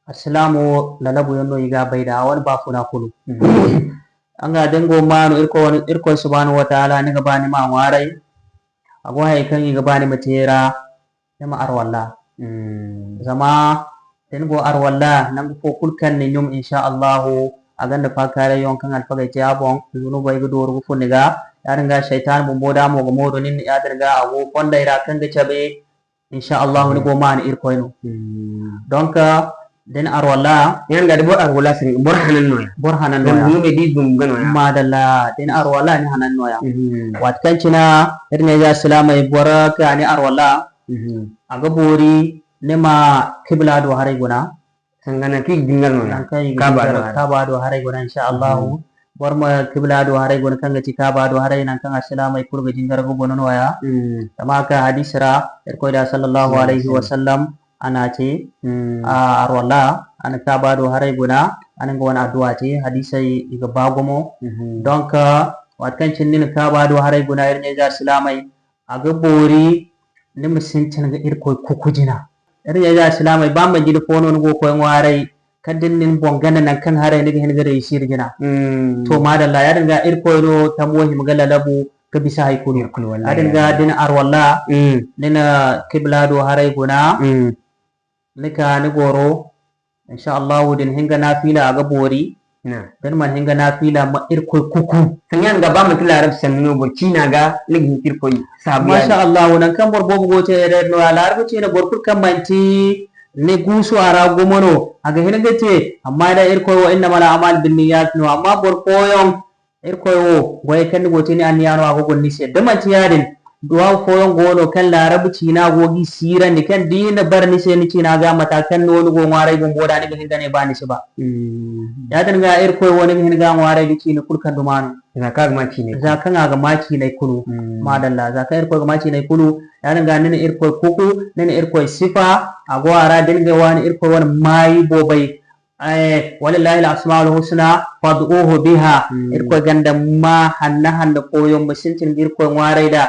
aslamu lalabu yanno iga bayda wani ba funa kulu anga dango manu irko subhanahu wa ta'ala ni gabani ma warai ago hay kan iga bani matera yama arwalla zama dengo arwalla nan ko kulkan ni nyum insha Allah aganda fakare yon kan alfaga ce abon zunu bai gudo rugu funiga yaringa shaytan bu moda mo go modo nin ya darga ago fonda ira kan ga cabe insha Allah ni go man irko no donc den arwala yan ga bor arwala sin bor hanan noya dum di dum gano ya madalla den arwala ni hanan noya wat kancina irne ya salama bor ka ni arwala aga bori nema kibla do haray guna sangana ki dingal noya ka ba do haray guna insha Allah bor ma kibla do haray guna kanga ci ka ba do haray nan kan salama kurga jingar go bonon waya tamaka hadisra irko da sallallahu alaihi wasallam ana ce arwala ana ka bado harai guna ana ga wani addu'a ce hadisai iga bagomo donc wat kan cin nin ka bado harai guna irin ya islamai aga bori ni musincin ga irko kukujina irin ya islamai ba man gidi fono go ko warai kadin nin bongana nan kan harai ni ga hin gare shi rigina to madalla ya dinga irko no tamohi magala labu ka bisa haikulu adin ga din arwala nina kiblado harai guna nika ni goro insha Allah din hinga nafila aga bori dan man hinga nafila ma irko kuku kanyan ga ba mutul arab sanno bo cina ga ligin kirko sabu masha Allah nan kan bor bobo gote red no ala arbu cina bor kur kan manti ne gusu ara gomono aga hinga te amma da irko wa inna mala amal bin niyyat no amma bor koyon irko wo goy kan gote ni an yano aga gonni se da manti yadin duwa koyon gono kan larabu cina gogi sira ni kan dina bar ni sai ni cina ga matakan wani go ngwarai gon boda ni bin gane ba ni shi ba ya tan ga ir koy woni hin ga ngwarai gi cina kulkan dumanu za ka ga maci ne za kan ga maci ne kulu madalla za ka ir koy ga maci ne kulu ya tan ga ni ir koy kuku ni ir koy sifa agwara din ga wani ir koy wani mai bobai walillahi al-asmaul husna fad'uhu biha ir koy ganda ma hanna koyon musintin ir koy ngwarai da